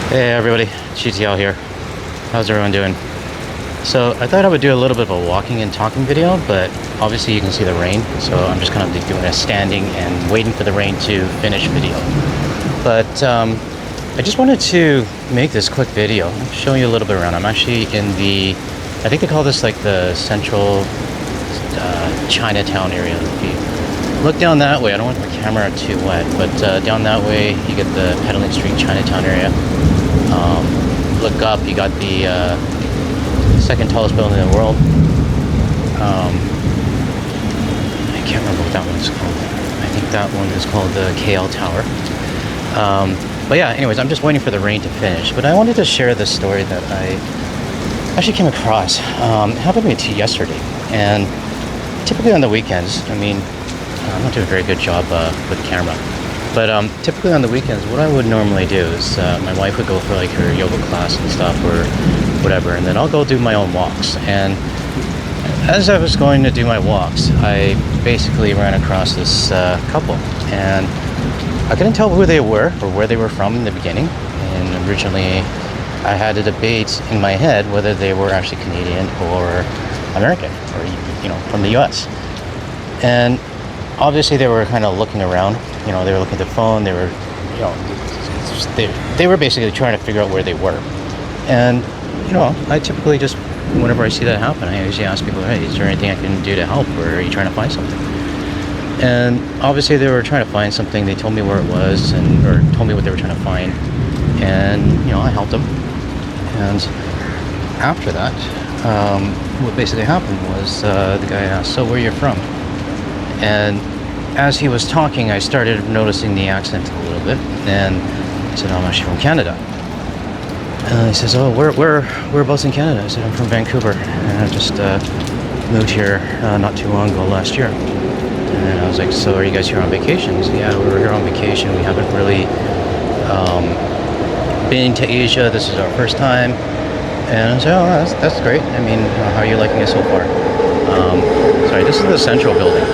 Hey everybody, GTL here. How's everyone doing? So I thought I would do a little bit of a walking and talking video, but obviously you can see the rain, so I'm just kind of doing a standing and waiting for the rain to finish video. But I just wanted to make this quick video, showing you a little bit around. I'm actually in the, I think they call this like the central Chinatown area. If you look down that way, I don't want my camera too wet, but down that way you get the Pedaling Street Chinatown area. Look up, you got the second tallest building in the world. I can't remember what that one's called. I think that one is called the KL Tower. But yeah, anyways, I'm just waiting for the rain to finish. But I wanted to share this story that I actually came across. It happened to me yesterday. And typically on the weekends, I mean, I'm not doing a very good job with camera. But typically on the weekends, what I would normally do is my wife would go for like her yoga class and stuff or whatever, and then I'll go do my own walks. And as I was going to do my walks, I basically ran across this couple, and I couldn't tell who they were or where they were from in the beginning. And originally, I had a debate in my head whether they were actually Canadian or American, or from the U.S. And obviously, they were kind of looking around. They were looking at their phone. They were, they were basically trying to figure out where they were. And I typically just, whenever I see that happen, I usually ask people, hey, is there anything I can do to help, or are you trying to find something? And obviously they were trying to find something. They told me where it was, or told me what they were trying to find. And, I helped them. And after that, what basically happened was the guy asked, so where you're from? And as he was talking, I started noticing the accent a little bit. And I said, I'm actually from Canada. And he says, oh, whereabouts in Canada? I said, I'm from Vancouver, and I just moved here not too long ago, last year. And I was like, so are you guys here on vacation? He said, yeah, we were here on vacation. We haven't really been to Asia. This is our first time. And I said, oh, that's great. I mean, how are you liking it so far? Sorry, this is the Central building.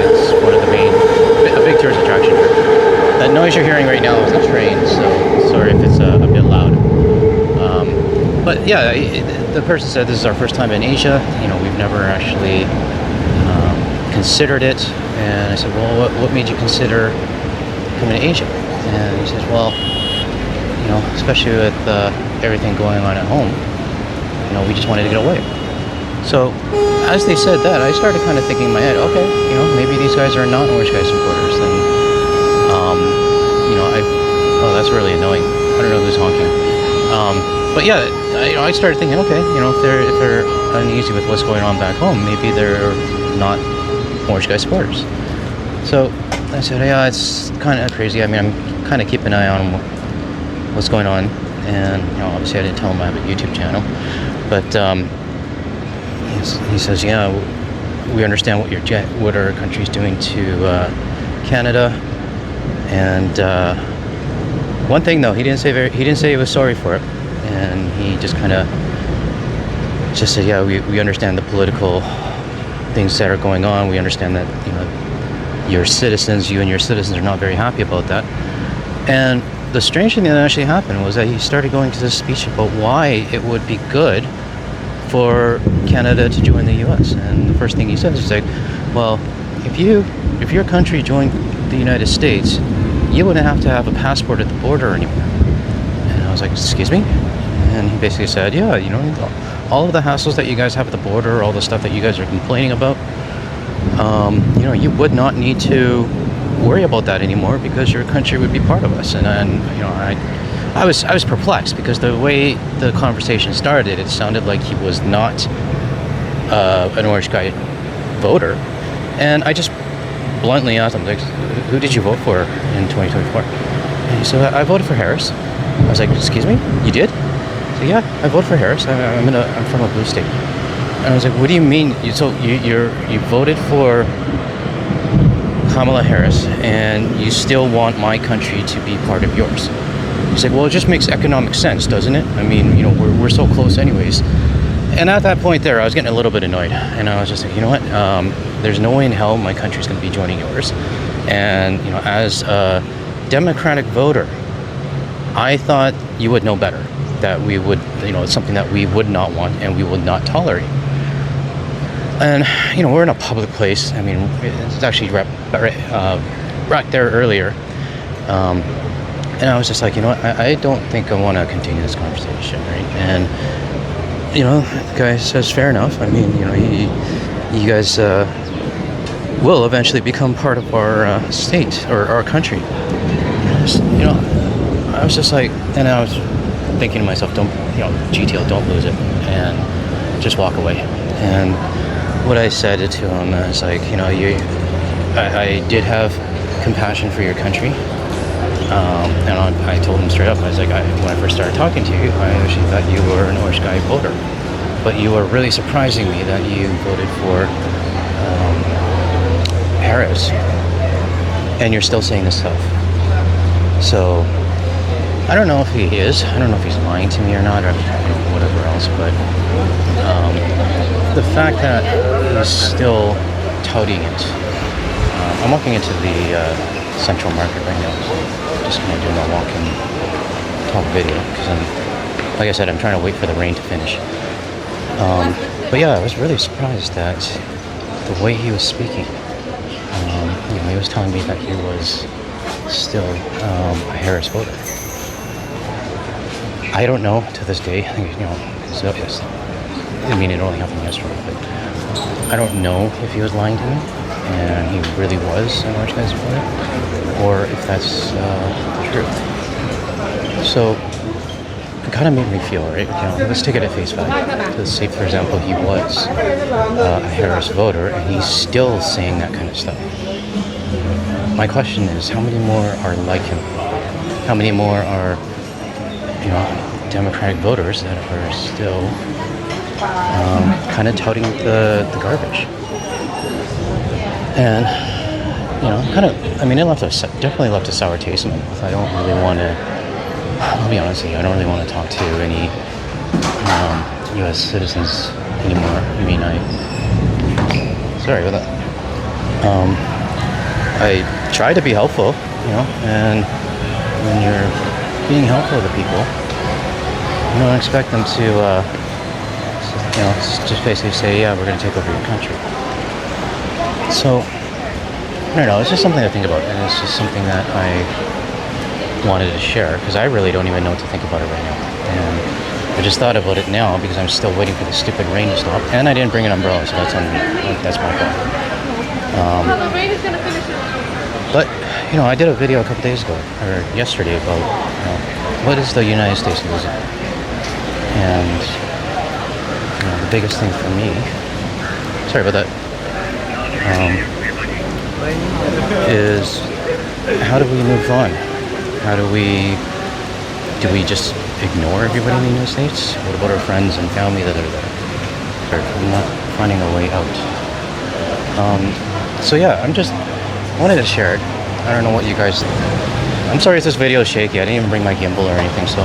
It's one of the a big tourist attraction here. That noise you're hearing right now is the train, so sorry if it's a bit loud. But yeah, the person said this is our first time in Asia. We've never actually considered it. And I said, well, what made you consider coming to Asia? And he says, well, especially with everything going on at home, we just wanted to get away. So as they said that, I started kind of thinking in my head, okay, maybe these guys are not Orange Guy supporters. And oh, that's really annoying. I don't know who's honking. But yeah, I started thinking, okay, if they're uneasy with what's going on back home, maybe they're not Orange Guy supporters. So I said, yeah, it's kind of crazy. I mean, I'm kind of keeping an eye on what's going on. And obviously I didn't tell him I have a YouTube channel, but he says, yeah, we understand what our country's doing to Canada. And one thing though, he didn't say he was sorry for it, and he just kind of said, yeah, we understand the political things that are going on. We understand that you and your citizens are not very happy about that. And the strange thing that actually happened was that he started going to this speech about why it would be good for Canada to join the U.S. And the first thing he says is like, well, if your country joined the United States, you wouldn't have to have a passport at the border anymore. And I was like, excuse me? And he basically said, yeah, all of the hassles that you guys have at the border, all the stuff that you guys are complaining about, you would not need to worry about that anymore because your country would be part of us. And I was perplexed because the way the conversation started, it sounded like he was not an Orange Guy voter. And I just bluntly asked him, like, who did you vote for in 2024? And he said, I voted for Harris. I was like, excuse me, you did? He said, yeah, I voted for Harris. I'm from a blue state. And I was like, what do you mean? You voted for Kamala Harris, and you still want my country to be part of yours? He's like, well, it just makes economic sense, doesn't it? I mean, we're so close anyways. And at that point there, I was getting a little bit annoyed. And I was just like, you know what? There's no way in hell my country's going to be joining yours. And, as a Democratic voter, I thought you would know better, that we would, it's something that we would not want and we would not tolerate. And, we're in a public place. I mean, it's actually right there earlier. And I was just like, I don't think I want to continue this conversation, right? And, the guy says, fair enough. I mean, you guys will eventually become part of our state or our country. I was just like, and I was thinking to myself, don't, GTL, don't lose it, and just walk away. And what I said to him is like, I did have compassion for your country. And I told him straight up, I was like, when I first started talking to you, I actually thought you were an Orange Guy voter. But you were really surprising me that you voted for Harris. And you're still saying this stuff. So, I don't know if he is. I don't know if he's lying to me or not, or whatever else. But the fact that he's still touting it. I'm walking into the Central Market right now. So just going to do my walking talk video because like I said, I'm trying to wait for the rain to finish. But yeah, I was really surprised that the way he was speaking. He was telling me that he was still a Harris voter. I don't know to this day. I think I mean, it only happened yesterday, but I don't know if he was lying to me and he really was an Orange Guy's voter, or if that's the truth. So it kind of made me feel, right? Let's take it at face value. Let's say, for example, he was a Harris voter and he's still saying that kind of stuff. My question is, how many more are like him? How many more are, Democratic voters that are still kind of touting the garbage? And, it definitely left a sour taste in my mouth. I don't really want to, I'll be honest with you, I don't really want to talk to any U.S. citizens anymore. I mean, sorry about that. I try to be helpful, and when you're being helpful to people, you don't expect them to, just basically say, yeah, we're going to take over your country. So, I don't know, it's just something to think about, and it's just something that I wanted to share, because I really don't even know what to think about it right now. And I just thought about it now because I'm still waiting for the stupid rain to stop, and I didn't bring an umbrella, so that's on me. That's my fault. The rain is going to finish it. But, I did a video a couple days ago, or yesterday, about what is the United States losing? And, the biggest thing for me, sorry about that, is how do we move on? Do we just ignore everybody in the United States? What about our friends and family that are there? We're not finding a way out. So yeah, I wanted to share it. I don't know what you guys, I'm sorry if this video is shaky. I didn't even bring my gimbal or anything, so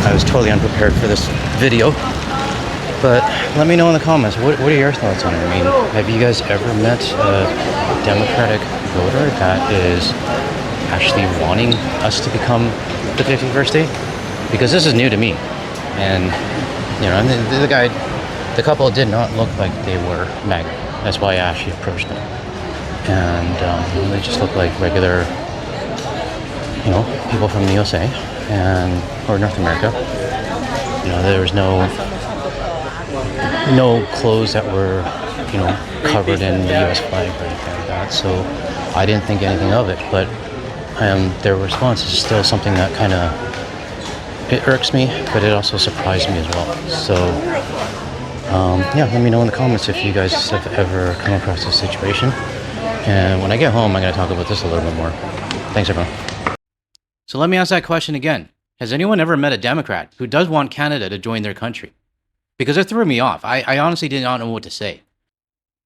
I was totally unprepared for this video. But let me know in the comments, what are your thoughts on it? I mean, have you guys ever met a Democratic voter that is actually wanting us to become the 51st state? Because this is new to me. And, the couple did not look like they were MAGA. That's why I actually approached them. And they just look like regular, people from the USA or North America. There was no clothes that were, covered in the US flag or anything like that. So I didn't think anything of it. But their response is still something that kind of, it irks me, but it also surprised me as well. So let me know in the comments if you guys have ever come across this situation. And when I get home, I'm going to talk about this a little bit more. Thanks, everyone. So let me ask that question again. Has anyone ever met a Democrat who does want Canada to join their country? Because it threw me off. I honestly did not know what to say.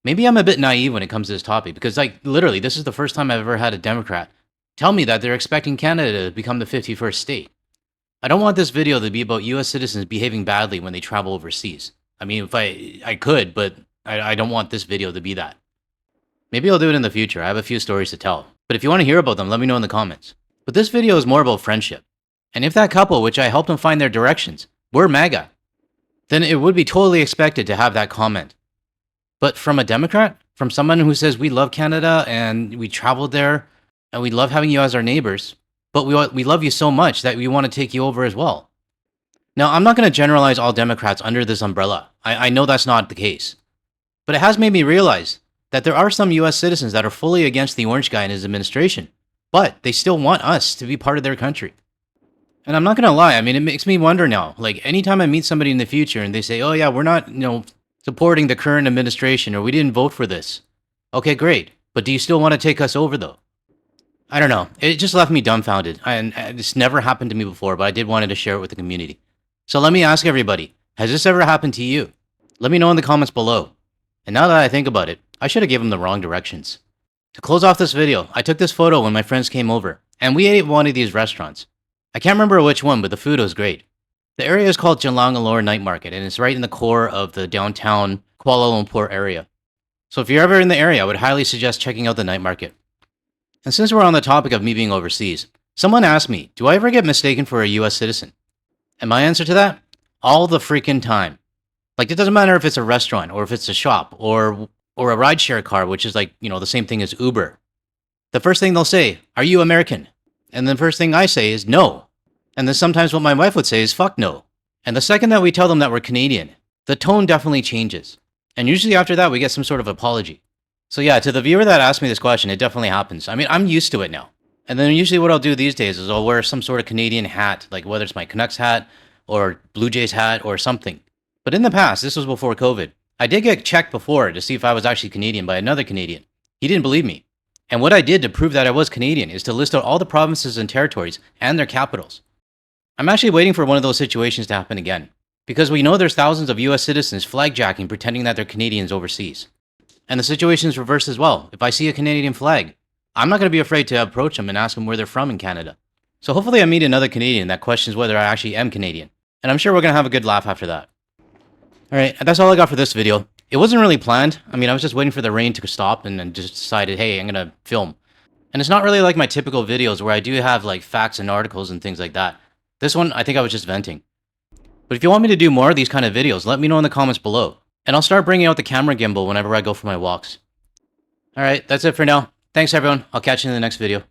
Maybe I'm a bit naive when it comes to this topic, because literally, this is the first time I've ever had a Democrat tell me that they're expecting Canada to become the 51st state. I don't want this video to be about US citizens behaving badly when they travel overseas. I mean, if I could, but I don't want this video to be that. Maybe I'll do it in the future. I have a few stories to tell. But if you want to hear about them, let me know in the comments. But this video is more about friendship. And if that couple, which I helped them find their directions, were MAGA, then it would be totally expected to have that comment. But from a Democrat, from someone who says we love Canada and we traveled there and we love having you as our neighbors, but we love you so much that we want to take you over as well. Now, I'm not going to generalize all Democrats under this umbrella. I know that's not the case. But it has made me realize that there are some US citizens that are fully against the orange guy and his administration, but they still want us to be part of their country. And I'm not going to lie, I mean, it makes me wonder now, like anytime I meet somebody in the future and they say, oh yeah, we're not, supporting the current administration or we didn't vote for this. Okay, great. But do you still want to take us over though? I don't know. It just left me dumbfounded. And this never happened to me before, but I did wanted to share it with the community. So let me ask everybody, has this ever happened to you? Let me know in the comments below. And now that I think about it, I should have given them the wrong directions. To close off this video, I took this photo when my friends came over, and we ate at one of these restaurants. I can't remember which one, but the food was great. The area is called Jalang Alor Night Market, and it's right in the core of the downtown Kuala Lumpur area. So if you're ever in the area, I would highly suggest checking out the night market. And since we're on the topic of me being overseas, someone asked me, do I ever get mistaken for a US citizen? And my answer to that? All the freaking time. Like, it doesn't matter if it's a restaurant, or if it's a shop, or a rideshare car, which is like, the same thing as Uber. The first thing they'll say, are you American? And the first thing I say is no. And then sometimes what my wife would say is fuck no. And the second that we tell them that we're Canadian, the tone definitely changes. And usually after that, we get some sort of apology. So yeah, to the viewer that asked me this question, it definitely happens. I mean, I'm used to it now. And then usually what I'll do these days is I'll wear some sort of Canadian hat, like whether it's my Canucks hat or Blue Jays hat or something. But in the past, this was before COVID, I did get checked before to see if I was actually Canadian by another Canadian. He didn't believe me. And what I did to prove that I was Canadian is to list out all the provinces and territories and their capitals. I'm actually waiting for one of those situations to happen again, because we know there's thousands of US citizens flagjacking pretending that they're Canadians overseas. And the situation's reversed as well. If I see a Canadian flag, I'm not going to be afraid to approach them and ask them where they're from in Canada. So hopefully I meet another Canadian that questions whether I actually am Canadian. And I'm sure we're going to have a good laugh after that. Alright, that's all I got for this video. It wasn't really planned. I mean, I was just waiting for the rain to stop and then just decided, hey, I'm going to film. And it's not really like my typical videos where I do have like facts and articles and things like that. This one, I think I was just venting. But if you want me to do more of these kind of videos, let me know in the comments below. And I'll start bringing out the camera gimbal whenever I go for my walks. Alright, that's it for now. Thanks everyone. I'll catch you in the next video.